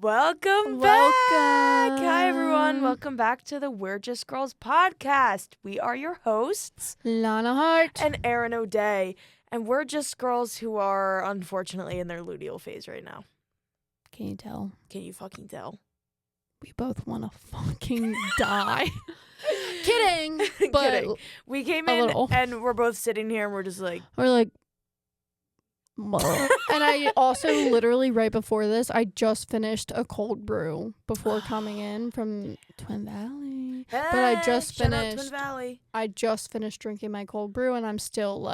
Welcome back. Hi, everyone. Welcome back to the We're Just Girls podcast. We are your hosts, Lana Hart and Erin O'Day, and we're just girls who are unfortunately in their luteal phase right now. Can you tell? Can you fucking tell? We both want to fucking die. Kidding. But Kidding. We came in little. and we're both sitting here and we're just like... And I also literally right before this, I just finished a cold brew before coming in from Twin Valley. Hey, But I just shout out finished. Twin Valley. I just finished drinking my cold brew, and I'm still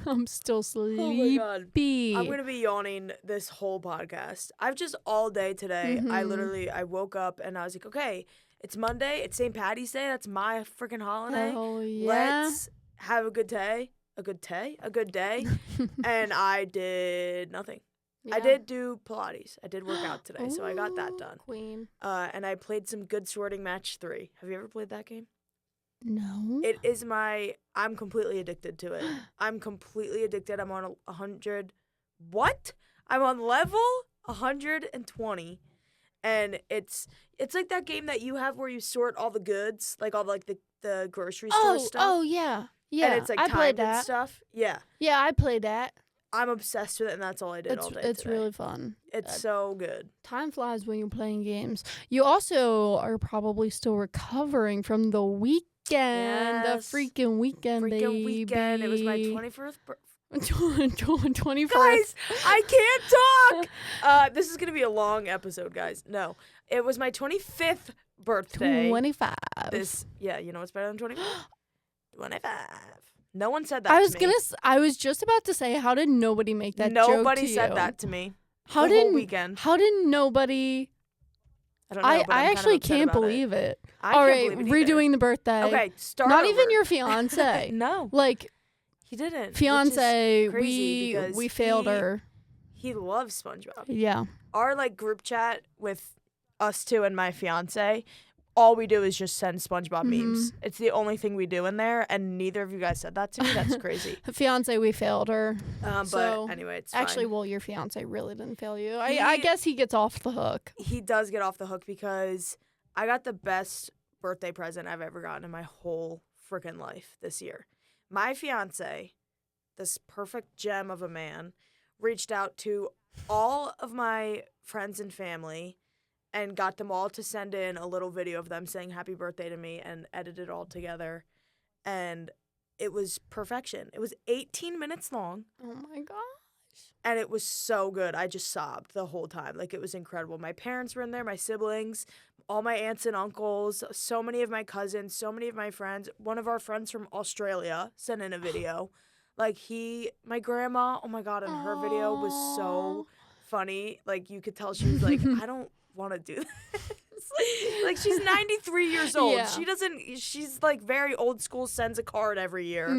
I'm still sleepy. Oh my God. I'm going to be yawning this whole podcast. I've just all day today. Mm-hmm. I woke up and I was like, okay, it's Monday. It's St. Patty's Day. That's my freaking holiday. Oh yeah. Let's have a good day. A good day. And I did nothing. Yeah. I did do Pilates. I did work out today, so I got that done. Queen. And I played some Good Sorting Match 3. Have you ever played that game? No. It is I'm completely addicted to it. I'm completely addicted. I'm on 100. What? I'm on level 120. And it's like that game that you have where you sort all the goods, like all the grocery store stuff. Oh yeah. Yeah. And it's like I played timed and that. stuff. Yeah. Yeah, I played that. I'm obsessed with it, and that's all I did all day It's today. really fun. It's so good. Time flies when you're playing games. You also are probably still recovering from the weekend. Yes. The freaking weekend, baby. Weekend. It was my 21st 21st. Guys, I can't talk. This is going to be a long episode, guys. No. It was my 25th birthday. 25. You know what's better than 25? 25. No one said that to me. I was just about to say, how did nobody make that Nobody joke to you? said that to me. Whole weekend. How did nobody... I don't know, but I actually can't believe it. All right, redoing the birthday. Okay, start Not over. even your fiance. No. Like, he didn't. fiance, we we failed her. He loves SpongeBob. Yeah. Our group chat with us two and my fiance, all we do is just send SpongeBob memes. It's the only thing we do in there, and neither of you guys said that to me. That's crazy. Fiance, we failed her. But anyway, it's fine. Actually, well, your fiance really didn't fail you. I guess he gets off the hook. He does get off the hook because I got the best birthday present I've ever gotten in my whole freaking life this year. My fiance, this perfect gem of a man, reached out to all of my friends and family and got them all to send in a little video of them saying happy birthday to me and edit it all together. And it was perfection. It was 18 minutes long. Oh, my gosh. And it was so good. I just sobbed the whole time. It was incredible. My parents were in there, my siblings, all my aunts and uncles, so many of my cousins, so many of my friends. One of our friends from Australia sent in a video. My grandma, oh, my God, and her video was so funny. You could tell she was like, I don't want to do this. She's 93 years old. Yeah. She's very old school, sends a card every year.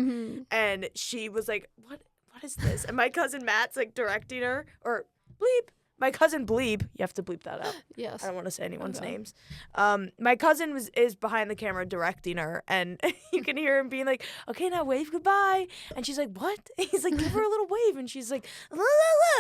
And she was like, what is this? And my cousin Matt's directing her, or bleep. My cousin Bleep, you have to bleep that out. Yes. I don't want to say anyone's names. My cousin is behind the camera directing her, and you can hear him being like, okay, now wave goodbye. And she's like, what? He's like, give her a little wave. And she's like, la,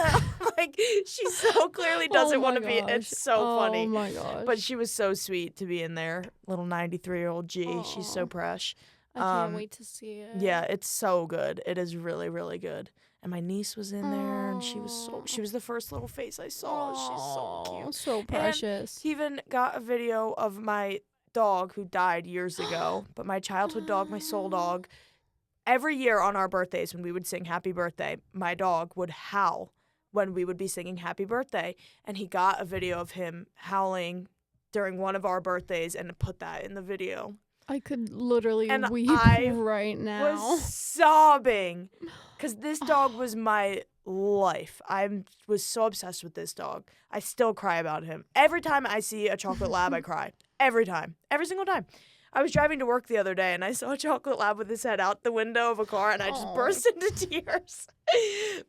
la, la. She so clearly doesn't want to be. It's so funny. Oh, my gosh. But she was so sweet to be in there. Little 93-year-old G. Aww. She's so fresh. I can't wait to see it. Yeah, it's so good. It is really, really good. And my niece was in there, and she was the first little face I saw. She's so cute. So precious. And he even got a video of my dog who died years ago, but my childhood dog, my soul dog. Every year on our birthdays when we would sing happy birthday, my dog would howl when we would be singing happy birthday. And he got a video of him howling during one of our birthdays and put that in the video. I could literally weep right now. Was sobbing because this dog was my life. I was so obsessed with this dog. I still cry about him. Every time I see a chocolate lab, I cry. Every time. Every single time. I was driving to work the other day, and I saw a chocolate lab with his head out the window of a car, and I just burst into tears.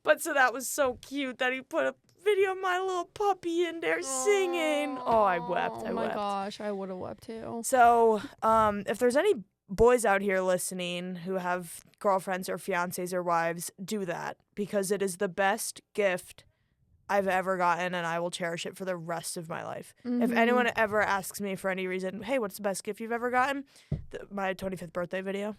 But so that was so cute that he put a video of my little puppy in there singing. Oh, I wept. Oh my gosh, I would have wept too. So, if there's any boys out here listening who have girlfriends or fiancés or wives, do that because it is the best gift I've ever gotten, and I will cherish it for the rest of my life. Mm-hmm. If anyone ever asks me for any reason, hey, what's the best gift you've ever gotten? My 25th birthday video.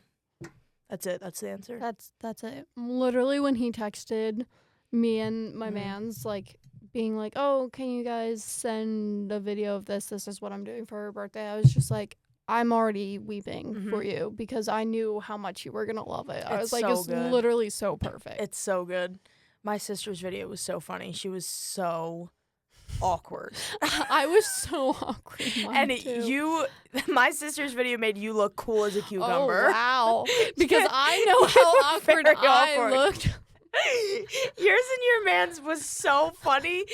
That's it. That's the answer. That's it. Literally, when he texted me and my Mhm. mans, like, being like, oh, can you guys send a video of this? This is what I'm doing for her birthday. I was just like, I'm already weeping for you because I knew how much you were going to love it. I was like, so it's good. literally so perfect. It's so good. My sister's video was so funny. She was so awkward. I was so awkward. And too. my sister's video made you look cool as a cucumber. Oh, wow. Because I know how awkward Very I awkward. looked. Yours and your man's was so funny.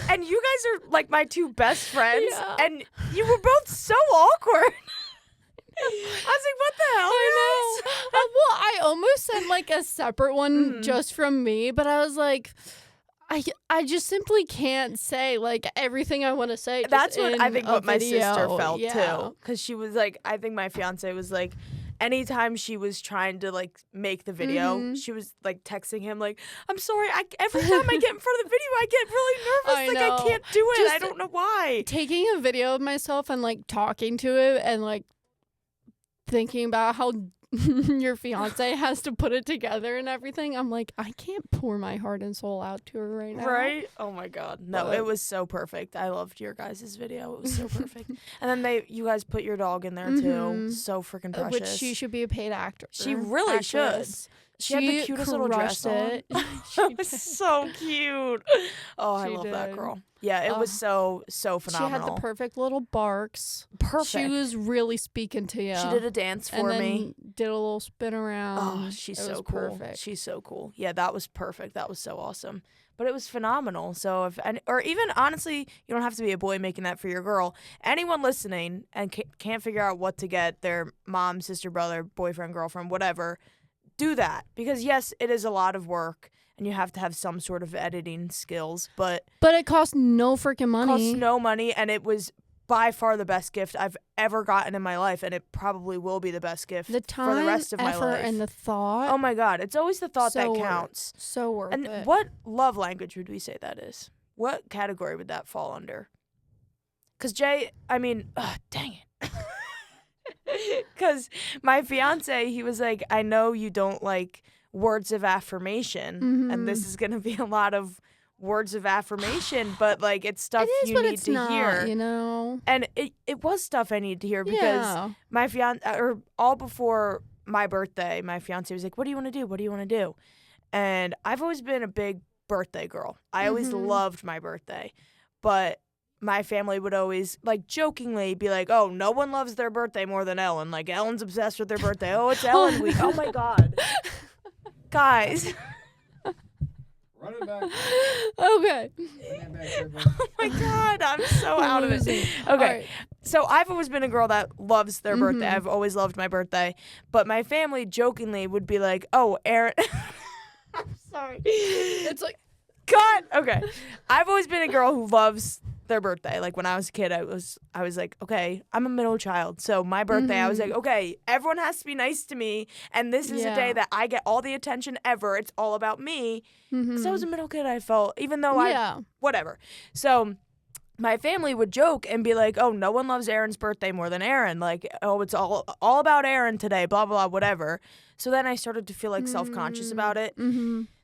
And you guys are like my two best friends. Yeah. And you were both so awkward. I was like, what the hell? I know. Well, I almost sent like a separate one just from me, but I was like, I just simply can't say like everything I want to say. That's what I think what my sister felt yeah. too. Because she was like, I think my fiance was like, anytime she was trying to like make the video, she was like texting him like, I'm sorry, every time I get in front of the video, I get really nervous. I can't do it. Just I don't know why. Taking a video of myself and like talking to it and like thinking about how your fiance has to put it together and everything, I'm like, I can't pour my heart and soul out to her right now. Right? Oh my God. No, it was so perfect. I loved your guys' video. It was so perfect. And then you guys put your dog in there too. So freaking precious. Which she should be a paid actor. She really should. She had the cutest little dress it. on. It was so cute. Oh, I love that girl. Yeah, it was so phenomenal. She had the perfect little barks. Perfect. She was really speaking to you. She did a dance for me. Did a little spin around. Oh, she's so cool. Perfect. She's so cool. Yeah, that was perfect. That was so awesome. But it was phenomenal. So or even honestly, you don't have to be a boy making that for your girl. Anyone listening and can't figure out what to get their mom, sister, brother, boyfriend, girlfriend, whatever, do that. Because yes, it is a lot of work. And you have to have some sort of editing skills, but it costs no freaking money. Costs no money, and it was by far the best gift I've ever gotten in my life, and it probably will be the best gift for the rest of my life. And the thought. Oh my God, it's always the thought that counts. So worth it. And what love language would we say that is? What category would that fall under? Because Jay, I mean, dang it. Because my fiance, he was like, I know you don't like words of affirmation, and this is gonna be a lot of words of affirmation, but like it's stuff you need to hear, you know. And it was stuff I needed to hear because my fiance, or all before my birthday, my fiance was like, "What do you want to do? What do you want to do?" And I've always been a big birthday girl. I always loved my birthday, but my family would always, like, jokingly be like, oh, no one loves their birthday more than Ellen. Like, Ellen's obsessed with their birthday. Oh, it's Ellen week. Oh, my God. Guys. Run it back. Okay. Oh, my God. I'm so out of it. Okay. Right. So I've always been a girl that loves their birthday. I've always loved my birthday. But my family jokingly would be like, oh, Erin. I'm sorry. It's like, cut. Okay. I've always been a girl who loves their birthday. Like when I was a kid, I was like, okay, I'm a middle child. So my birthday, I was like, okay, everyone has to be nice to me. And this is a day that I get all the attention ever. It's all about me. Because I was a middle kid, I felt, even though whatever. So my family would joke and be like, oh, no one loves Erin's birthday more than Erin. Like, oh, it's all about Erin today, blah, blah, blah, whatever. So then I started to feel like self-conscious about it.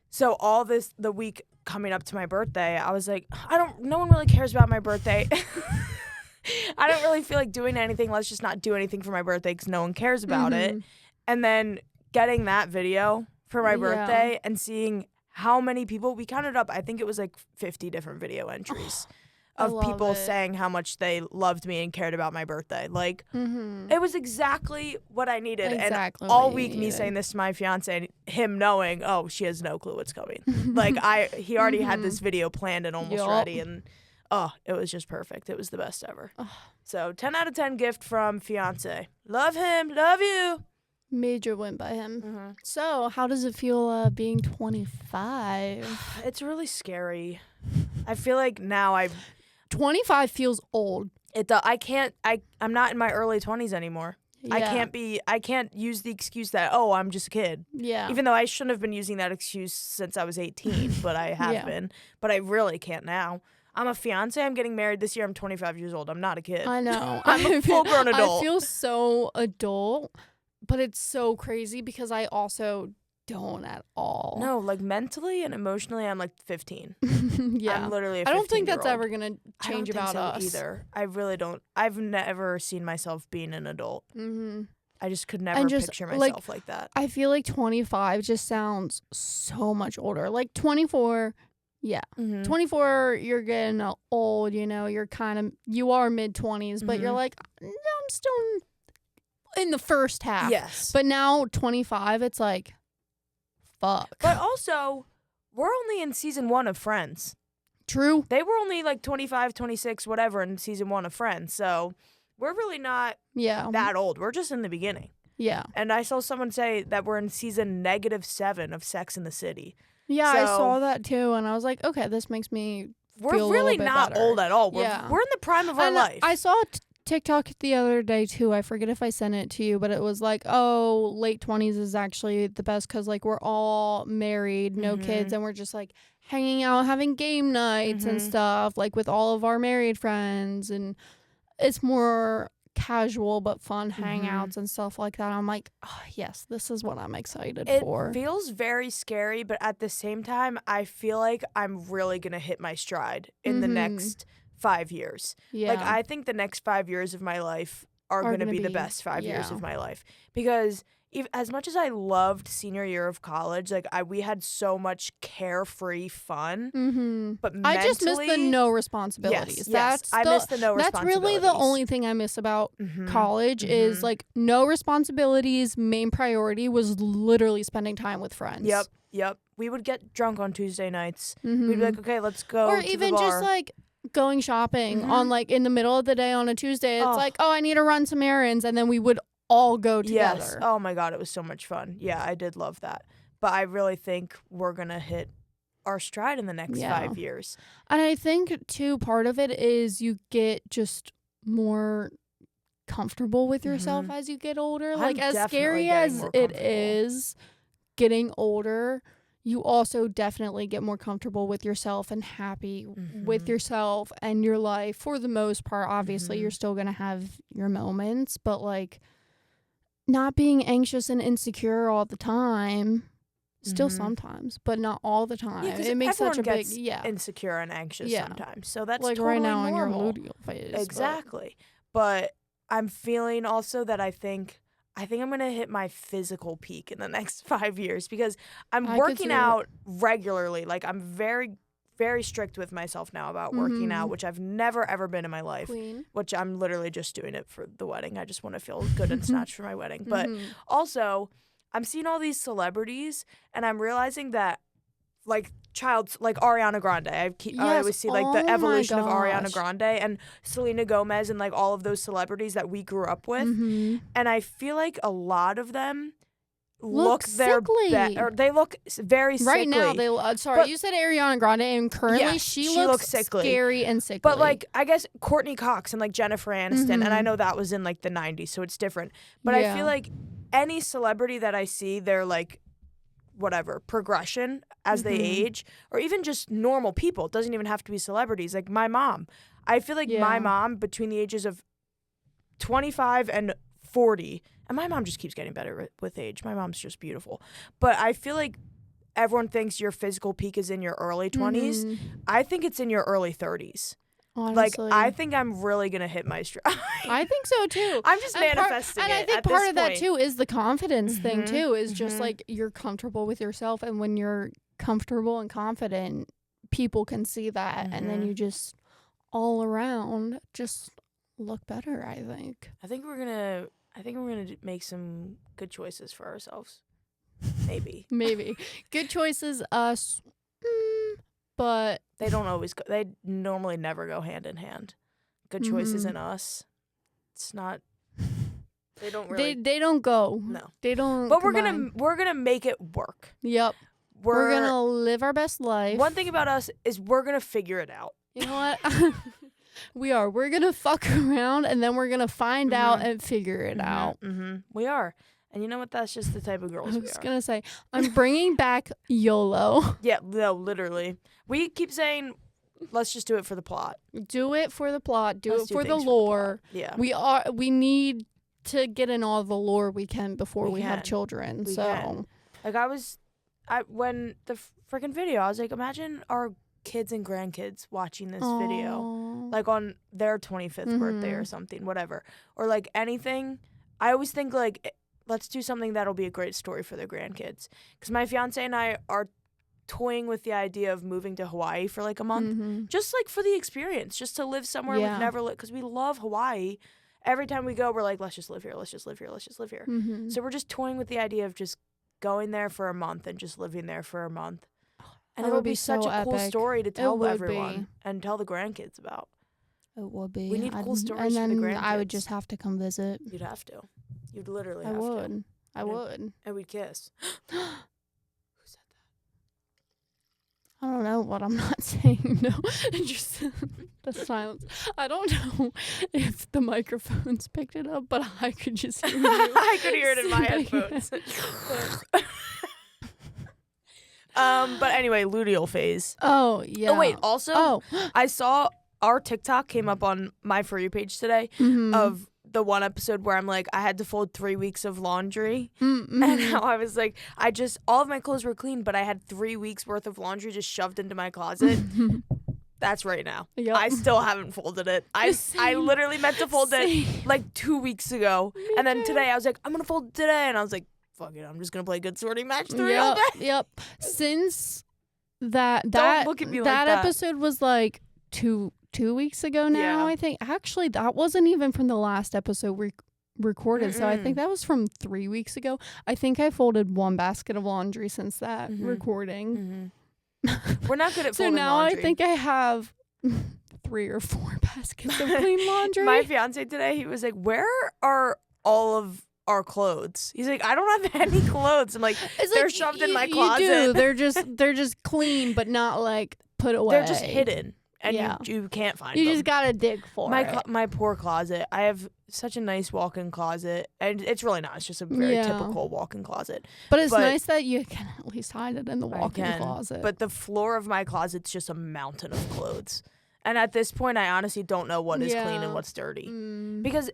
So all the week coming up to my birthday, I was like, no one really cares about my birthday. I don't really feel like doing anything. Let's just not do anything for my birthday because no one cares about it. And then getting that video for my birthday and seeing how many people, we counted up, I think it was like 50 different video entries of people saying how much they loved me and cared about my birthday. Like, it was exactly what I needed. Exactly and all week me saying this to my fiance and him knowing, oh, she has no clue what's coming. Like, he already had this video planned and almost ready. And, it was just perfect. It was the best ever. So, 10 out of 10 gift from fiance. Love him. Love you. Major win by him. So, how does it feel being 25? It's really scary. I feel like now 25 feels old. I'm not in my early 20s anymore. I can't use the excuse that, oh, I'm just a kid. Yeah. Even though I shouldn't have been using that excuse since I was 18, but I have Yeah. been. But I really can't now. I'm a fiance. I'm getting married this year. I'm 25 years old. I'm not a kid. I know. I'm a full-grown adult. I feel so adult, but it's so crazy because I also don't at all. No, like mentally and emotionally, I'm like 15. Yeah. I'm literally a 15-year-old. I don't think that's ever going to change I don't about think so us. either. I really don't. I've never seen myself being an adult. Mm-hmm. I just could never picture myself like that. I feel like 25 just sounds so much older. Like 24, yeah. Mm-hmm. 24, you're getting old, you know, you are mid-20s, but you're Mhm. like, no, I'm still in the first half. Yes. But now 25, it's like, fuck. But also, we're only in season 1 of Friends. True. They were only like 25, 26, whatever in season 1 of Friends. So we're really not Yeah. that old. We're just in the beginning. Yeah. And I saw someone say that we're in season -7 of Sex and the City. Yeah, I So- saw that too, and I was like, okay, this makes me We're feel a really little bit not better. old at all. We're Yeah. in the prime of our And life. I saw TikTok the other day too. I forget if I sent it to you, but it was like, oh, late 20s is actually the best because like we're all married, no kids, and we're just like hanging out, having game nights and stuff, like with all of our married friends, and it's more casual but fun hangouts and stuff like that. I'm like, oh, yes, this is what I'm excited for. It feels very scary, but at the same time, I feel like I'm really going to hit my stride in the next 5 years. Yeah. Like, I think the next 5 years of my life are going to be the best 5 years of my life. Because as much as I loved senior year of college, like, we had so much carefree fun. Mm-hmm. But mentally, I just miss the no responsibilities. Yes, I miss the no That's responsibilities. really the only thing I miss about college is like no responsibilities. Main priority was literally spending time with friends. Yep. We would get drunk on Tuesday nights. Mm-hmm. We'd be like, okay, let's go or to even the bar. just like going shopping on like in the middle of the day on a Tuesday. It's like, oh, I need to run some errands, and then we would all go together. Yes. Oh my God, it was so much fun. Yeah, I did love that. But I really think we're gonna hit our stride in the next 5 years. And I think too, part of it is you get just more comfortable with yourself as you get older. I'm Like as definitely scary getting as more it comfortable. is getting older, you also definitely get more comfortable with yourself and happy with yourself and your life for the most part. Obviously, you're still going to have your moments, but like not being anxious and insecure all the time. Still sometimes, but not all the time. Yeah, 'cause it makes such a big gets insecure and anxious Yeah. sometimes. So that's like totally right now in your normal. luteal phase. but- Exactly. But I'm feeling also that I think I'm going to hit my physical peak in the next 5 years because I'm I could working see it. out regularly. Like I'm very, very strict with myself now about working out, which I've never, ever been in my life, Queen. which I'm literally just doing it for the wedding. I just want to feel good and snatched for my wedding. But Mhm. also, I'm seeing all these celebrities and I'm realizing that like Ariana Grande. I always see like oh the my evolution of Ariana gosh. Grande and Selena Gomez and like all of those celebrities that we grew up with. Mhm. And I feel like a lot of them Look their sickly. or they look very sickly. Right now, they sorry, But- you said Ariana Grande, and currently Yeah, she she looks looks sickly. scary and sickly. But like I guess Courtney Cox and like Jennifer Aniston, and I Mhm. know that was in like the 90s, so it's different. But I Yeah. feel like any celebrity that I see, they're like whatever progression as they Mhm. age, or even just normal people. It doesn't even have to be celebrities. Like my mom, I feel like my Yeah. mom between the ages of 25 and 40, and my mom just keeps getting better with age. My mom's just beautiful. But I feel like everyone thinks your physical peak is in your early 20s. Mhm. I think it's in your early 30s. Honestly, Like, I think I'm really going to hit my stride. I think so too. I'm just And manifesting and it I think at part this of that point. too is the confidence thing Mhm, too. Is just mhm. like you're comfortable with yourself, and when you're comfortable and confident, people can see that, and then Mhm. you just all around just look better. I think. I think we're going to make some good choices for ourselves. Maybe. Maybe good choices. Us, but They don't always go. They normally never go hand in hand. Good choices Mhm. in us. It's not. They don't really. they don't go. No. They don't. But combine. we're gonna make it work. Yep. We're gonna live our best life. One thing about us is we're gonna figure it out. You know what? We are. We're going to fuck around and then we're going to find out and figure it out. We are. And you know what? That's just the type of girls I we was are. going to say, I'm bringing back YOLO. Yeah, no, literally. We keep saying, let's just do it for the plot. Do it for the plot. Do Let's it do for the things lore. Yeah. We need to get in all the lore we can before we have can. children. We so can. Like when the freaking video, I was like, imagine our kids and grandkids watching this video, like on their 25th birthday or something, whatever, or like anything. I always think like, let's do something that'll be a great story for the grandkids. Because my fiance and I are toying with the idea of moving to Hawaii for like a month, just like for the experience, just to live somewhere we've never lived. Because we love Hawaii. Every time we go, we're like, let's just live here. Let's just live here. Let's just live here. So we're just toying with the idea of just going there for a month and just living there for a month. And it would be such a cool story to tell everyone and tell the grandkids about. It would be. We need cool stories and for the then grandkids. I would just have to come visit. You'd have to. You'd literally have to. I would. And we'd kiss. Who said I don't know what I'm not saying. No, just the silence. I don't know if the microphones picked it up, but I could just hear you. I could hear it in my headphones. But anyway, luteal phase. Oh, yeah. Oh, wait. Also, I saw our TikTok came up on my For You page today of the one episode where I'm like, I had to fold 3 weeks of laundry. And how I was like, all of my clothes were clean, but I had 3 weeks worth of laundry just shoved into my closet. That's right now. Yep. I still haven't folded it. I literally meant to fold it like 2 weeks ago. And then today I was like, I'm going to fold it today. And I was like, fuck it, I'm just going to play good sorting match 3 all day. Yep. Since that Don't look at me like that. episode was like two weeks ago now, I think. Actually, that wasn't even from the last episode we recorded, so I think that was from 3 weeks ago. I think I folded one basket of laundry since that recording. We're not good at so folding now laundry. I think I have 3 or 4 baskets of clean laundry. My fiance today, he was like, where are all of our clothes? He's like, I don't have any clothes. I'm like, they're shoved in my closet. You do. They're just clean, but not like put away. They're just hidden. And you can't find them. You just gotta dig for it. My poor closet. I have such a nice walk-in closet. And it's really not. It's just a very typical walk-in closet. But it's nice that you can at least hide it in the walk-in closet. But the floor of my closet's just a mountain of clothes. And at this point, I honestly don't know what is clean and what's dirty. Because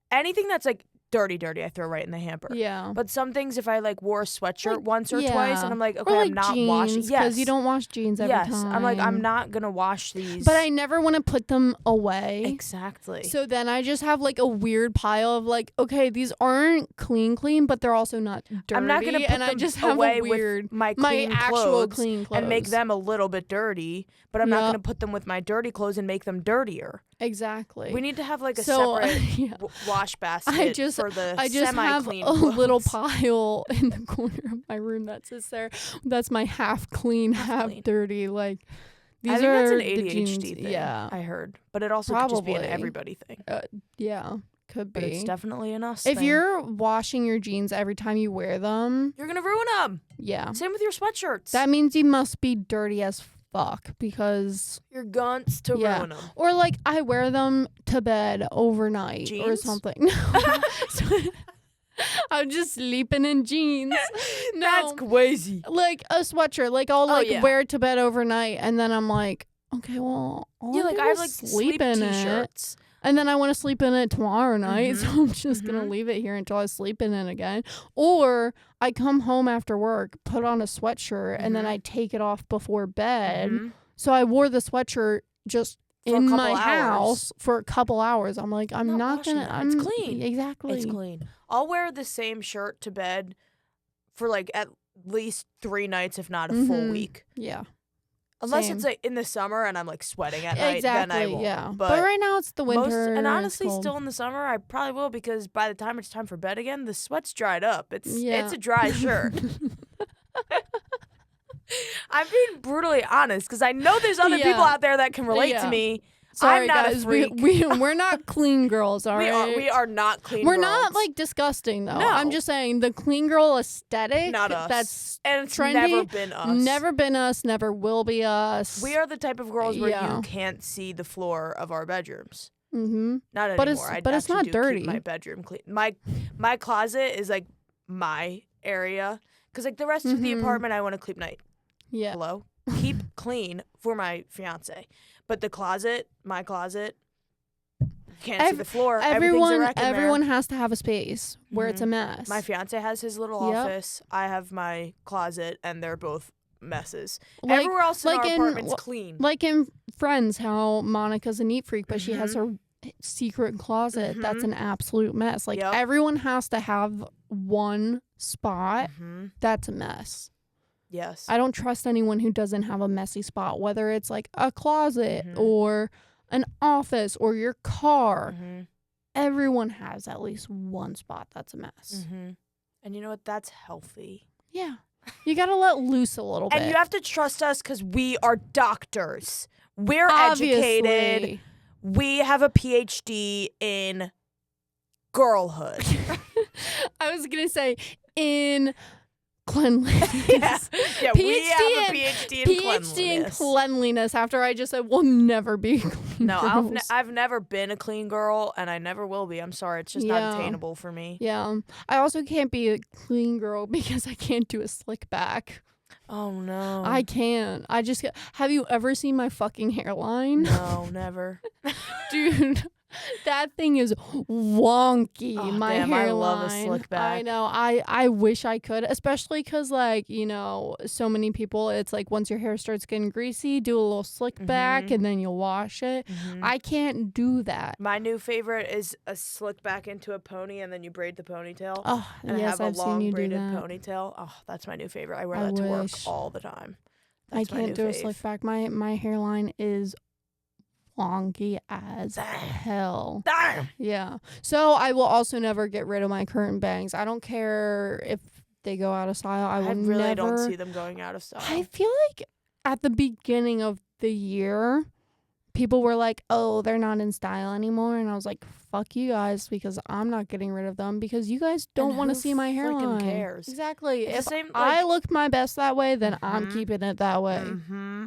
anything that's like dirty, I throw right in the hamper. Yeah. But some things, if I like wore a sweatshirt once or twice, and I'm like, okay, or like I'm not jeans, washing. Yes, because you don't wash jeans every time. I'm like, I'm not gonna wash these. But I never want to put them away. Exactly. So then I just have like a weird pile of like, okay, these aren't clean, but they're also not dirty. I'm not gonna put them I just have away a weird, with my actual clean clothes and make them a little bit dirty. But I'm not gonna put them with my dirty clothes and make them dirtier. Exactly. We need to have like a separate wash basket for the I just have a little pile in the corner of my room that sits there. That's my half clean, half dirty. Like these I think are that's an the ADHD jeans. thing. Yeah, I heard, but it also could just be an everybody thing. Yeah, could be. But it's definitely an us If thing. you're washing your jeans every time you wear them, you're gonna ruin them. Yeah. Same with your sweatshirts. That means you must be dirty as fuck because you're gunts to ruin them. Or like I wear them to bed overnight or something. So, I'm just sleeping in jeans. No, that's crazy. Like a sweatshirt. Like I'll wear it to bed overnight, and then I'm like, okay, well, I have like sleep in t-shirts. it. And then I want to sleep in it tomorrow night, so I'm just going to leave it here until I sleep in it again. Or I come home after work, put on a sweatshirt, and then I take it off before bed. So I wore the sweatshirt just for in my house for a couple hours. I'm like, I'm not going to. It's clean. Exactly. It's clean. I'll wear the same shirt to bed for like at least 3 nights, if not a full week. Yeah. Unless it's like in the summer and I'm like sweating at night, then I won't. Yeah. But right now it's the winter. And honestly, still in the summer, I probably will because by the time it's time for bed again, the sweat's dried up. It's a dry shirt. I'm being brutally honest because I know there's other people out there that can relate to me. Sorry, not a guys. freak. We're not clean girls, all right? We are not clean We're girls. not, like, disgusting, though. No. I'm just saying the clean girl aesthetic. Not us. That's and it's trendy. never been us. Never been us. Never will be us. We are the type of girls where Yeah. you can't see the floor of our bedrooms. Mm-hmm. Not But anymore. it's not keep dirty. my bedroom clean. My closet is like my area because like the rest of the Mhm. apartment I want to keep Yeah. hello keep clean for my fiance, but the closet, my closet, you can't see the floor. Everything's a wreck in Everyone there. has to have a space where it's a mess. My fiance has his little Yep. office. I have my closet, and they're both messes. Like- Everywhere else in like our in- apartment's clean. Like in Friends, how Monica's a neat freak, but she has her secret closet that's an absolute mess. Like Yep. everyone has to have one spot Mhm. that's a mess. Yes. I don't trust anyone who doesn't have a messy spot, whether it's like a closet Mhm. or an office or your car. Mhm. Everyone has at least one spot that's a mess. Mhm. And you know what? That's healthy. Yeah. You got to let loose a little bit. And you have to trust us because we are doctors. We're educated. Obviously. We have a PhD in girlhood. I was going to say in cleanliness. yeah. We have a in- PhD in PhD in cleanliness. cleanliness after I just said we'll never be clean No, girls. I've never been a clean girl, and I never will be. I'm sorry. It's just Yeah. not attainable for me. Yeah. I also can't be a clean girl because I can't do a slick back. Oh, no. I can't. I just have you ever seen my fucking hairline? No, never. Dude, that thing is wonky. Oh, my damn, hairline. I love a slick I back. know. I wish I could, especially because, like, you know, so many people, it's like once your hair starts getting greasy, do a little slick back Mhm. and then you'll wash it. Mhm. I can't do that. My new favorite is a slick back into a pony, and then you braid the ponytail. Oh, and yes, have a I've seen long you do braided that. ponytail. Oh, that's my new favorite. I wear I that to work wish. all the time. I That's my can't new do a fave. slick back. My hairline is wonky as hell. Damn. Yeah. So I will also never get rid of my current bangs. I don't care if they go out of style. I will really never. don't see them going out of style. I feel like at the beginning of the year, people were like, "Oh, they're not in style anymore," and I was like, "Fuck you guys," because I'm not getting rid of them because you guys don't And want to who see my freaking hairline. cares? Exactly. It's If the same, I like- look my best that way, then I'm Mhm. keeping it that way. Mm-hmm.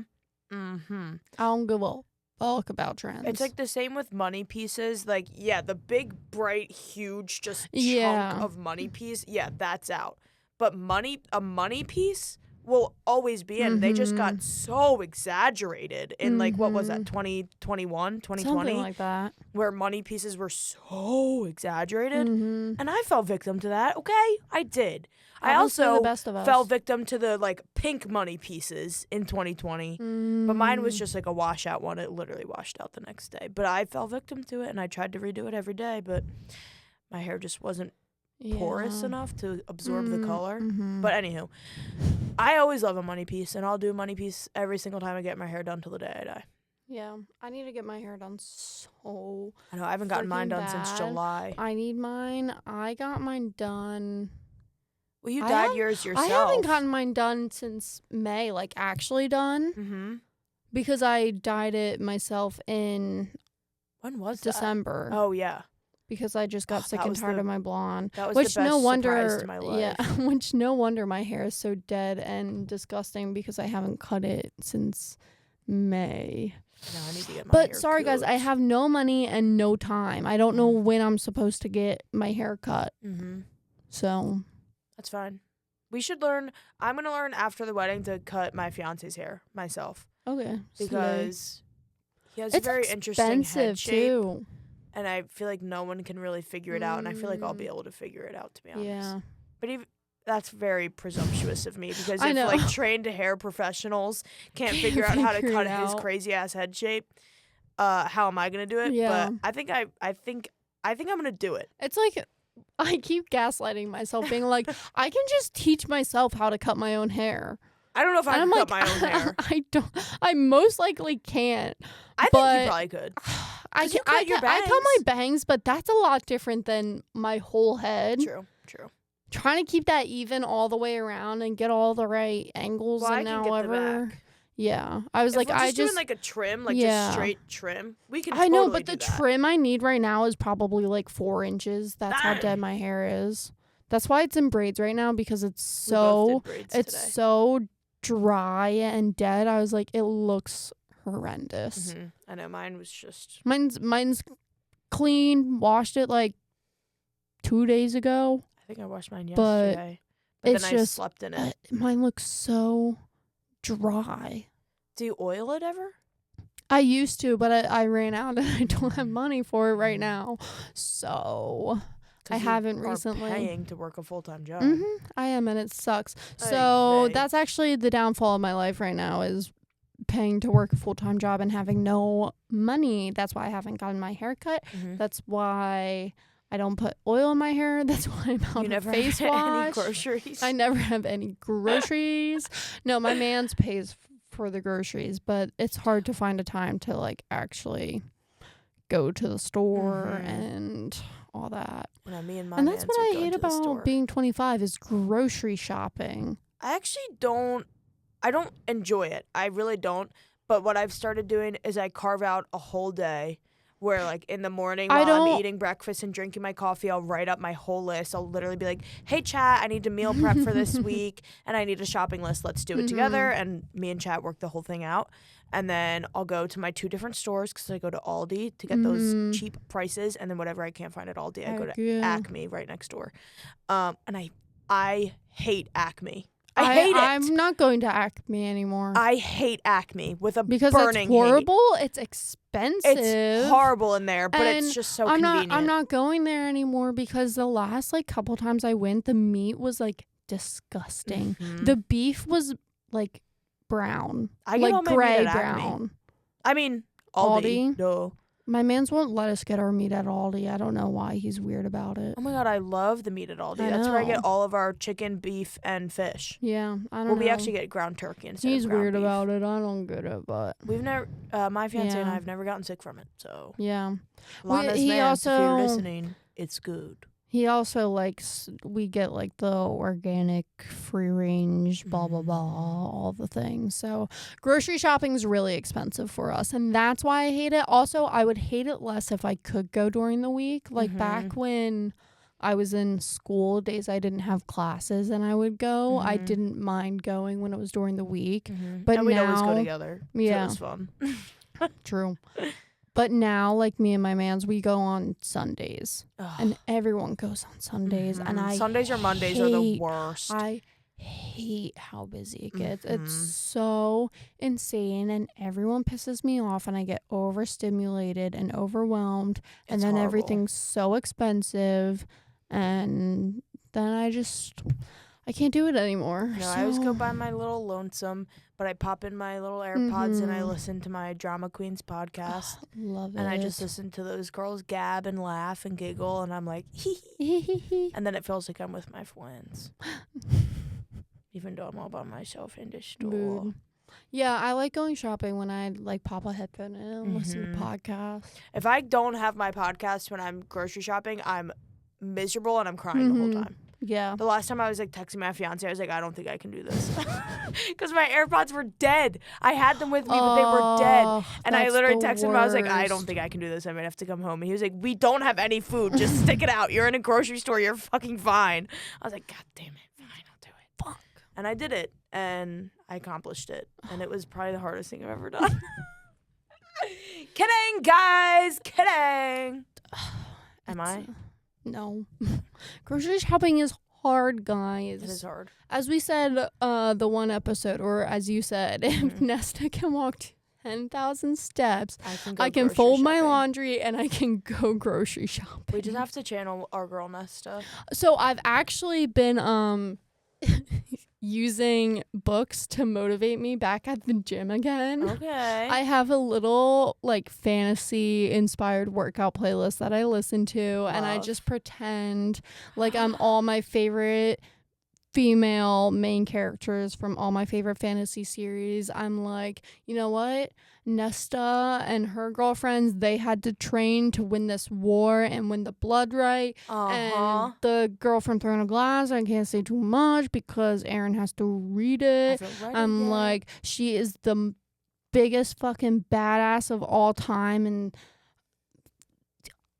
Mm-hmm. I don't give a fuck about trends. It's like the same with money pieces. Like, yeah, the big, bright, huge, just Yeah. chunk of money piece. Yeah, that's out. But a money piece will always be in. They just got so exaggerated in like, what was that, 2021, 2020? something like that. Where money pieces were so exaggerated. Mm-hmm. And I fell victim to that. Okay, I did. I Obviously also the best of us. fell victim to the like pink money pieces in 2020. But mine was just like a washout one. It literally washed out the next day. But I fell victim to it, and I tried to redo it every day, but my hair just wasn't porous enough to absorb the color. Mm-hmm. But anywho, I always love a money piece, and I'll do a money piece every single time I get my hair done till the day I die. yeah, I need to get my hair done so. I know I haven't gotten mine Freaking done since bad. July. I need mine. I got mine done. Well, you I dyed have- yours yourself. I haven't gotten mine done since May, like actually done, Mm-hmm. because I dyed it myself in When was December. that? Oh yeah, Because I just got Oh, sick that and was tired the- of my blonde. that was Which the best no wonder, surprise to my life. yeah. Which no wonder my hair is so dead and disgusting because I haven't cut it since May. No, I need to get my But hair sorry guys, I cooked. have no money and no time. I don't know when I'm supposed to get my hair cut. Mm-hmm. So That's fine. We should learn. I'm gonna learn after the wedding to cut my fiance's hair myself okay, because he has a it's very interesting head expensive shape, too. and I feel like no one can really figure it out. And I feel like I'll be able to figure it out, to be honest. Yeah. But even that's very presumptuous of me because I if know. like trained hair professionals can't figure out how to figure cut it his out. crazy ass head shape, how am I gonna do it? Yeah. But I think I'm gonna do it. It's like I keep gaslighting myself, being like, I can just teach myself how to cut my own hair. I don't know if I And can I'm cut my own hair. I don't. I most likely can't. I think but you probably could. I 'Cause you I cut your I cut my bangs, but that's a lot different than my whole head. True. Trying to keep that even all the way around and get all the right angles Well, I and can get the however. back. Yeah. I was If like, we're I just doing like a trim, like yeah. just straight trim, we can. I know, totally but the do that. trim I need right now is probably like 4 inches. That's how dead my hair is. That's why it's in braids right now, because it's We both so did braids today. so dry and dead. I was like, it looks horrendous. I know, mine was just. Mine's clean. Washed it like 2 days ago. I think I washed mine But yesterday, but it's then I just slept in it. mine looks so dry. Do you oil it ever? I used to, but I ran out and I don't have money for it right now. So I haven't recently. Paying to work a full-time job. I am, and it sucks. So Hey. that's actually the downfall of my life right now, is paying to work a full-time job and having no money. That's why I haven't gotten my hair cut. That's why I don't put oil in my hair. That's why I'm out of face have wash. any groceries. I never have any groceries. No, my man's pays for the groceries, but it's hard to find a time to like actually go to the store and all that. Me and my and that's mans what would I go hate into the about store. being 25 is grocery shopping. I actually don't. I don't enjoy it. I really don't. But what I've started doing is I carve out a whole day where, like, in the morning while I'm eating breakfast and drinking my coffee, I'll write up my whole list. I'll literally be like, hey, chat, I need to meal prep for this week, and I need a shopping list. Let's do it together. And me and chat work the whole thing out. And then I'll go to my 2 different stores, because I go to Aldi to get those cheap prices. And then whatever I can't find at Aldi, I go to Acme right next door. And I hate Acme. I hate it. I'm not going to Acme anymore. I hate Acme with a because burning it's horrible. hate. It's expensive. It's horrible in there, but and it's just so I'm convenient. I'm not going there anymore because the last like couple times I went, the meat was like disgusting. The beef was like brown, I get like all my gray meat at brown. Acme. I mean, Aldi. No. My mans won't let us get our meat at Aldi. I don't know why he's weird about it. Oh my god, I love the meat at Aldi. I That's where I get know. all of our chicken, beef, and fish. Yeah, I don't know. Well, we actually get ground turkey instead He's of ground weird beef. about it. I don't get it, but We've never, my fiance and I Yeah. have never gotten sick from it. So, yeah. Lana's he man, if also- you're listening, it's good. He also likes, we get like the organic, free range, blah, blah, blah, all the things. So grocery shopping is really expensive for us. And that's why I hate it. Also, I would hate it less if I could go during the week. Like back when I was in school, days I didn't have classes and I would go. I didn't mind going when it was during the week. But and we'd now, always go together. So Yeah. it was fun. True. But now, like me and my mans, we go on Sundays. And everyone goes on Sundays. And I Sundays or Mondays are the worst. I hate how busy it gets. It's so insane, and everyone pisses me off, and I get overstimulated and overwhelmed, and It's then horrible. everything's so expensive, and then I can't do it anymore. No, I always go by my little lonesome, but I pop in my little AirPods and I listen to my Drama Queens podcast. Love it. And I just listen to those girls gab and laugh and giggle, and I'm like, hee hee. And then it feels like I'm with my friends. Even though I'm all by myself in this store. Mood. Yeah, I like going shopping when I like pop a headphone in and listen to podcasts. If I don't have my podcast when I'm grocery shopping, I'm miserable and I'm crying the whole time. Yeah. The last time I was like texting my fiance, I was like, I don't think I can do this. Because my AirPods were dead. I had them with me, but they were dead. And I that's literally the texted him, I was like, I don't worst. think I can do this. I might have to come home. And he was like, we don't have any food. Just stick it out. You're in a grocery store. You're fucking fine. I was like, God damn it. Fine, I'll do it. Fuck. And I did it. And I accomplished it. And it was probably the hardest thing I've ever done. Kidding, guys. Kidding. Am I? No. Grocery shopping is hard, guys. It is hard. As we said, the one episode, or as you said, if Nesta can walk 10,000 steps, I can fold my laundry and I can go grocery shopping. We just have to channel our girl Nesta. So I've actually been using books to motivate me back at the gym again. Okay. I have a little like fantasy inspired workout playlist that I listen to and I Love. just pretend like I'm all my favorite female main characters from all my favorite fantasy series, I'm like, you know what? Nesta and her girlfriends, they had to train to win this war and win the blood right. And the girl from Throne of Glass, I can't say too much because Erin has to read it. I'm like, she is the biggest fucking badass of all time, and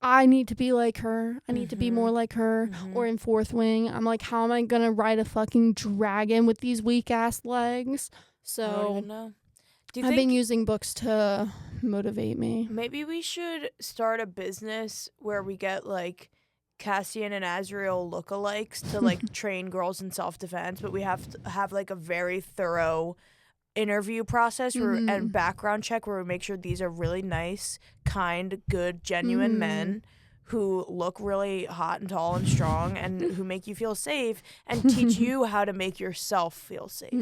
I need to be like her. I need to be more like her. Or in Fourth Wing, I'm like, how am I gonna ride a fucking dragon with these weak ass legs? I don't So even know. I've been using books to motivate me. Maybe we should start a business where we get like Cassian and Azriel lookalikes to like train girls in self-defense, but we have to have like a very thorough interview process and background check where we make sure these are really nice, kind, good, genuine men who look really hot and tall and strong and who make you feel safe and teach you how to make yourself feel safe.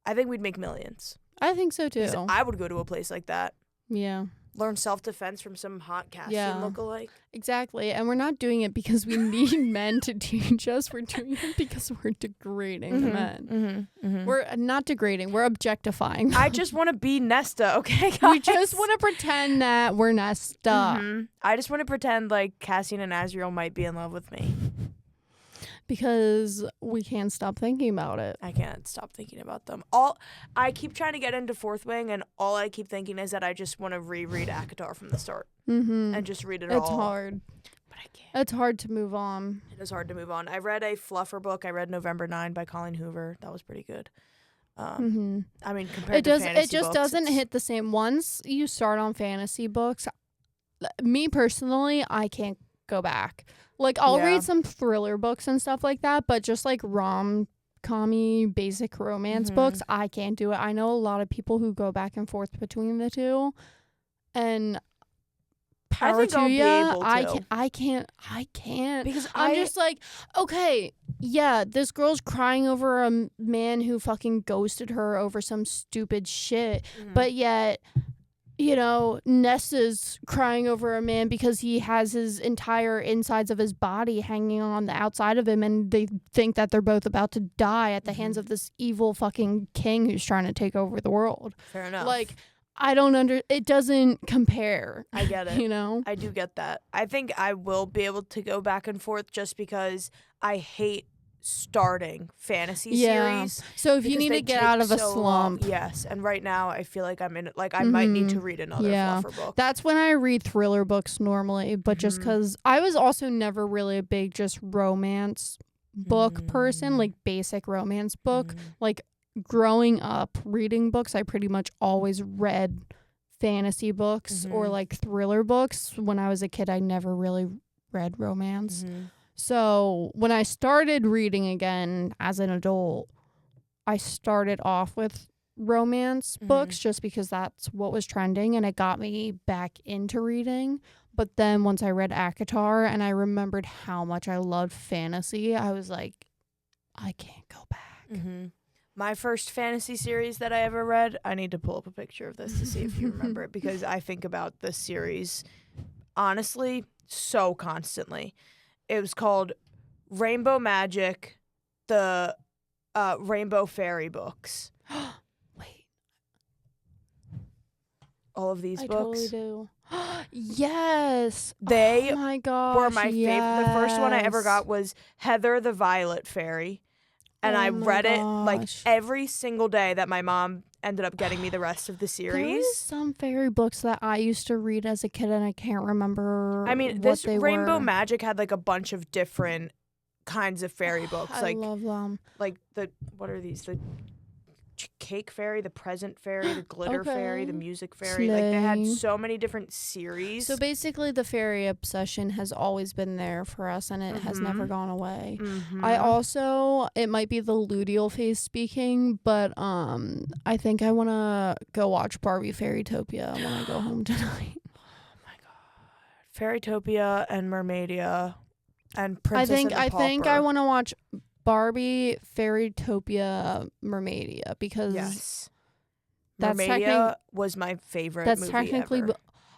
I think we'd make millions. I think so too. I would go to a place like that. Yeah. Learn self-defense from some hot Cassian lookalike. Exactly. And we're not doing it because we need men to teach us. We're doing it because we're degrading the men. We're not degrading. We're objectifying them. I just want to be Nesta, okay, guys? We just want to pretend that we're Nesta. I just want to pretend like Cassian and Azriel might be in love with me. Because we can't stop thinking about it. I can't stop thinking about them. I keep trying to get into Fourth Wing, and all I keep thinking is that I just want to reread ACOTAR from the start and just read it all. It's hard. But I can't. It's hard to move on. It is hard to move on. I read a fluffer book. I read November 9 by Colleen Hoover. That was pretty good. I mean, compared to fantasy it just books, doesn't hit the same. Once you start on fantasy books, me personally, I can't go back. Like, I'll read some thriller books and stuff like that, but just like rom-commy basic romance books, I can't do it. I know a lot of people who go back and forth between the two, and power to you. I can't because I'm just like, okay, yeah, this girl's crying over a man who fucking ghosted her over some stupid shit, but yet, you know, Nesta's crying over a man because he has his entire insides of his body hanging on the outside of him, and they think that they're both about to die at the hands of this evil fucking king who's trying to take over the world. Fair enough. Like, it doesn't compare. I get it. You know? I do get that. I think I will be able to go back and forth just because I hate starting fantasy series. So if you need to get out of a slump. Yes. And right now I feel like I'm in it. Like I might need to read another fluffer book. That's when I read thriller books normally, but just because I was also never really a big just romance book person, like basic romance book. Like growing up reading books, I pretty much always read fantasy books or like thriller books. When I was a kid, I never really read romance. So when I started reading again as an adult, I started off with romance books just because that's what was trending, and it got me back into reading. But then once I read ACOTAR and I remembered how much I loved fantasy, I was like, I can't go back. My first fantasy series that I ever read, I need to pull up a picture of this to see if you remember it, because I think about this series, honestly, so constantly. It was called Rainbow Magic, the Rainbow Fairy books. Wait. All of these books. I totally do. Yes. They oh my gosh, were my favorite. The first one I ever got was Heather the Violet Fairy. And I read it like every single day that my mom ended up getting me the rest of the series. There was some fairy books that I used to read as a kid, and I can't remember. I mean, this Rainbow Magic had like a bunch of different kinds of fairy books. I love them. Like what are these? The cake fairy, the present fairy, the glitter fairy, the music fairy. Like they had so many different series. So basically the fairy obsession has always been there for us, and it has never gone away. I also, it might be the luteal phase speaking, but I think I want to go watch Barbie Fairytopia when I go home tonight. Oh my god. Fairytopia and Mermaidia and Princess and the Pauper. I think I want to watch Barbie, Fairytopia, Mermaidia, because Mermaidia was my favorite movie ever.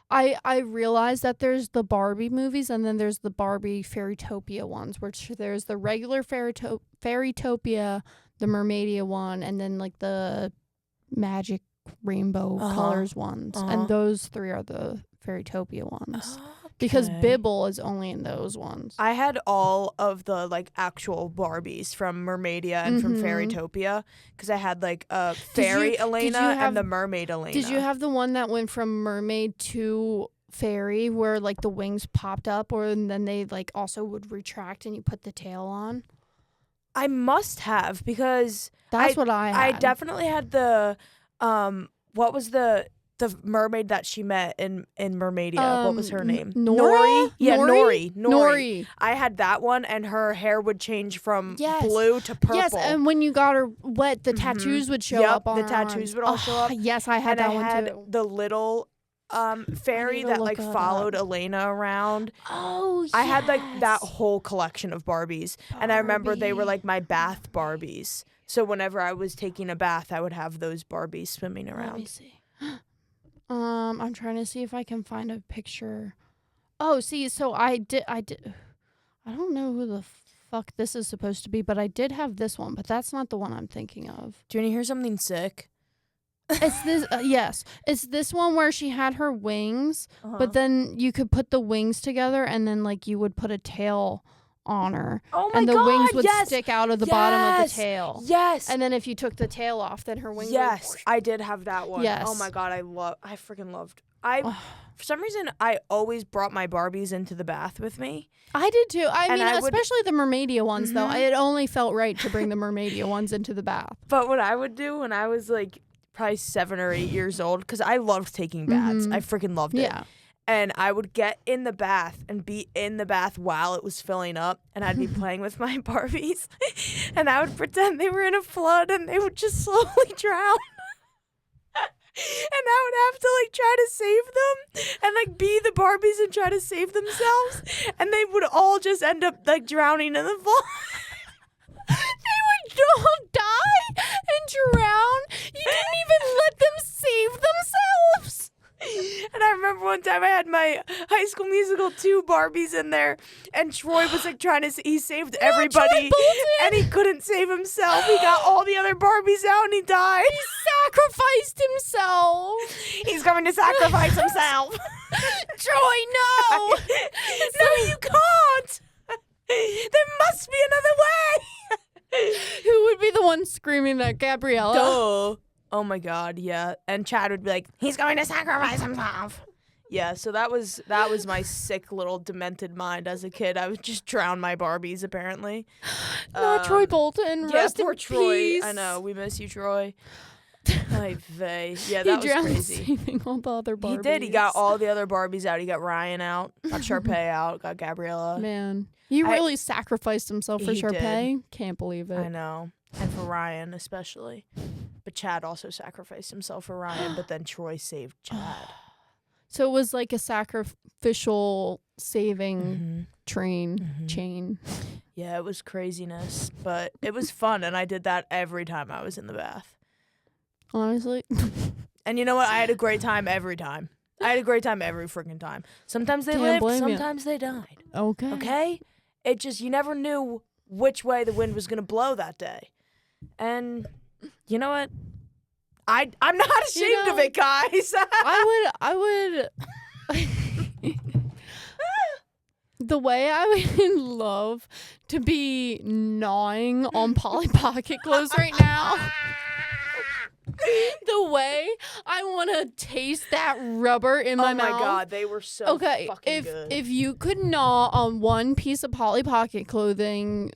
I realize that there's the Barbie movies and then there's the Barbie Fairytopia ones, which there's the regular Fairytopia, the Mermaidia one, and then like the magic rainbow colors ones. And those 3 are the Fairytopia ones. Because Bibble is only in those ones. I had all of the like actual Barbies from Mermaidia and from Fairytopia because I had like a fairy Elena and the mermaid Elena. Did you have the one that went from mermaid to fairy where like the wings popped up and then they like also would retract and you put the tail on? I must have because that's what I had. I definitely had the what was the mermaid that she met in Mermaidia. What was her name? Nori? Yeah, Nori. Nori. I had that one, and her hair would change from blue to purple. Yes, and when you got her wet, the tattoos would show up on the her tattoos would all show up. Yes, I had that one too. The little fairy that like followed Elena around. Oh, yes. I had like that whole collection of Barbies. And I remember they were like my bath Barbies. So whenever I was taking a bath, I would have those Barbies swimming around. Let me see. I'm trying to see if I can find a picture. Oh, see, so I did. I don't know who the fuck this is supposed to be, but I did have this one, but that's not the one I'm thinking of. Do you want to hear something sick? It's this. Yes, it's this one where she had her wings, but then you could put the wings together, and then like you would put a tail on her. Oh my and the God, wings would stick out of the bottom of the tail. Yes. And then if you took the tail off, then her wings Yes, I did have that one. Yes. Oh my God, I freaking loved. For some reason, I always brought my Barbies into the bath with me. I did too. I mean, I would, especially the Mermaidia ones, though. It only felt right to bring the Mermaidia ones into the bath. But what I would do when I was like probably 7 or 8 years old, because I loved taking baths. I freaking loved it. Yeah. And I would get in the bath and be in the bath while it was filling up. And I'd be playing with my Barbies. And I would pretend they were in a flood and they would just slowly drown. And I would have to like try to save them and like be the Barbies and try to save themselves. And they would all just end up like drowning in the flood. They would all die and drown. You didn't even let them save themselves. And I remember one time I had my High School Musical 2 Barbies in there, and Troy was like trying to, he saved everybody, and he couldn't save himself. He got all the other Barbies out and he died. He sacrificed himself. He's going to sacrifice himself. Troy, no. No, you can't. There must be another way. Who would be the one screaming that? Gabriella? Duh. Oh my God, yeah. And Chad would be like, he's going to sacrifice himself. Yeah, so that was my sick little demented mind as a kid. I would just drown my Barbies, apparently. Not Troy Bolton. Yeah, Rest poor in Troy. peace. I know. We miss you, Troy. Ay vey. Yeah, that was crazy. Saving all the other Barbies. He did. He got all the other Barbies out. He got Ryan out. Got Sharpay out. Got Gabriella. Man, he really sacrificed himself for He Sharpay. did. Can't believe it. I know. And for Ryan, especially. But Chad also sacrificed himself for Ryan, but then Troy saved Chad. So it was like a sacrificial saving chain. Yeah, it was craziness, but it was fun, and I did that every time I was in the bath. Honestly. And you know what? I had a great time every time. I had a great time every freaking time. Sometimes they lived, sometimes they died. Okay. Okay? It just, you never knew which way the wind was going to blow that day. And you know what? I'm not ashamed of it, guys. I would the way I would love to be gnawing on Polly Pocket clothes right now. The way I want to taste that rubber in my mouth. Oh my God, they were so fucking good. If you could gnaw on one piece of Polly Pocket clothing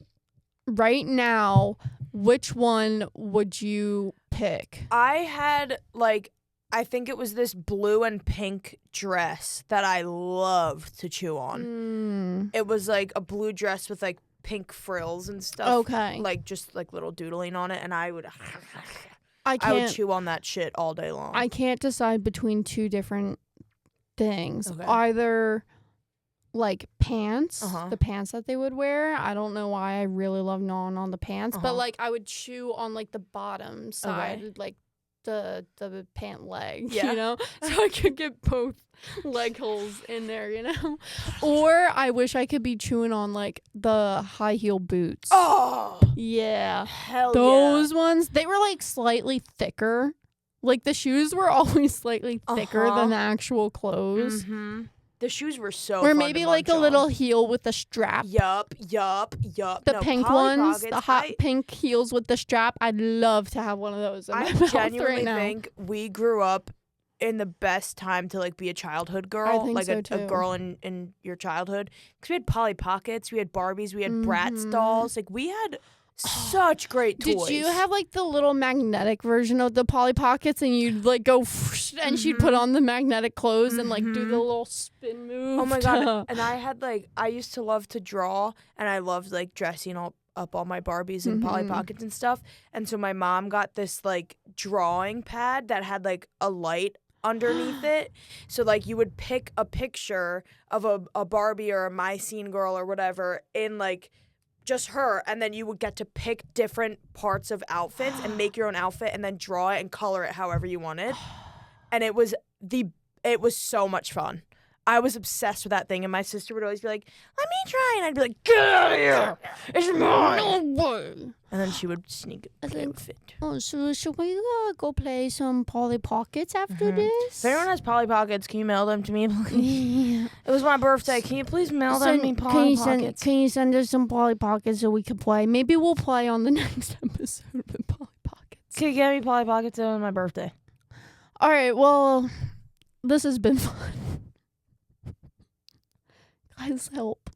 right now, which one would you pick? I had, I think it was this blue and pink dress that I loved to chew on. It was, a blue dress with, pink frills and stuff. Okay. Just little doodling on it, and I would chew on that shit all day long. I can't decide between two different things. Okay. Either... pants, the pants that they would wear. I don't know why I really love gnawing on the pants, but I would chew on the bottom side, the pant leg, Yeah. you know, so I could get both leg holes in there, you know. Or I wish I could be chewing on like the high heel boots. Oh, Yeah, hell those ones. They were like slightly thicker. Like the shoes were always slightly thicker than the actual clothes. Mm-hmm. The shoes were so Or fun maybe to like a munch little on. heel with a strap. Yup. The No, pink Polly ones, the Pockets, hot pink heels with the strap. I'd love to have one of those in my I mouth genuinely right now. think we grew up in the best time to like be a childhood girl, I think like so, a too. girl in your childhood, because we had Polly Pockets, we had Barbies, we had Bratz Mhm. dolls. Like we had such great toys. Did you have like the little magnetic version of the Polly Pockets and you'd like go and she'd put on the magnetic clothes and like do the little spin move? Oh my god! And I had like I used to love to draw, and I loved like dressing up all my Barbies and Polly Pockets and stuff. And so my mom got this like drawing pad that had like a light underneath it. So like you would pick a picture of a Barbie or a My Scene Girl or whatever in like just her, and then you would get to pick different parts of outfits and make your own outfit and then draw it and color it however you wanted. And it was so much fun. I was obsessed with that thing, and my sister would always be like, "Let me try," and I'd be like, "Get out of here! It's mine!" No way. And then she would sneak and play with it. Oh, so should we go play some Polly Pockets after this? If anyone has Polly Pockets, can you mail them to me, please? Yeah. It was my birthday. Can you please mail them to me, Polly Pockets? Can you send us some Polly Pockets so we can play? Maybe we'll play on the next episode with Polly Pockets. Can you get me Polly Pockets on my birthday? All right, well, this has been fun. Guys, help.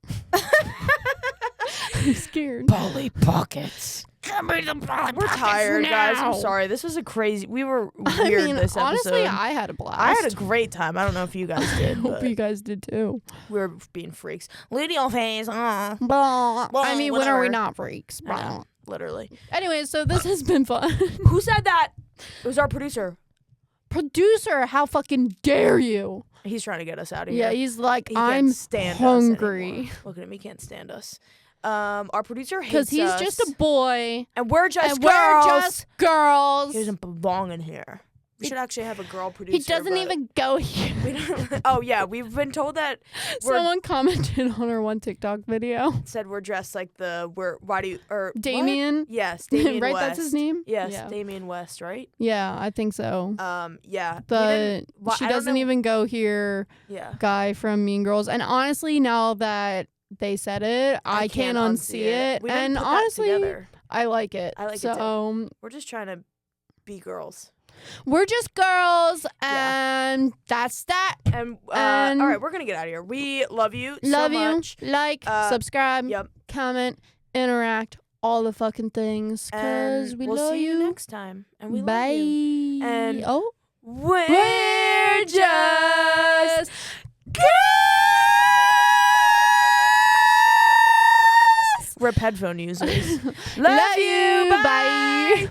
I'm scared. Polly Pockets. Give me the Polly We're tired, guys. I'm sorry. This was a crazy. We were weird this episode. honestly, I had a blast. I had a great time. I don't know if you guys I did. hope but you guys did too. we were being freaks. Luteal phase. Blah. Well, I mean, when are we whatever. not freaks? I know, literally. Anyway, so this has been fun. Who said that? It was our producer. Producer, how fucking dare you? He's trying to get us out of Yeah, here. he's like, He can't I'm stand us hungry. anymore. Look at him. He can't stand us. Our producer hates Because he's us, just a boy. and we're just And girls. we're just girls. He doesn't belong in here. We should actually have a girl producer. He doesn't but even go here. We don't, oh yeah, we've been told that Someone commented on our one TikTok video. said we're dressed like why do you or what? Damien. Yes, Damien Right, West. that's his name? Yes, Yeah. Damien West, right? Yeah, I think so. Yeah. But well, she I don't doesn't know- even go here. Yeah. Guy from Mean Girls. And honestly, now that they said it, I can't unsee it. We didn't And put that honestly, together. I like it. I like it so We're just trying to be girls. we're just girls, and that's that. And And- all right, we're gonna get out of here. We love you Love so you. much. Like, subscribe, Yep. comment, interact, all the fucking things. Because And we we'll love see you next time. And we Bye. love you. And oh, we're just girls. Rip headphone users. Love you. Bye.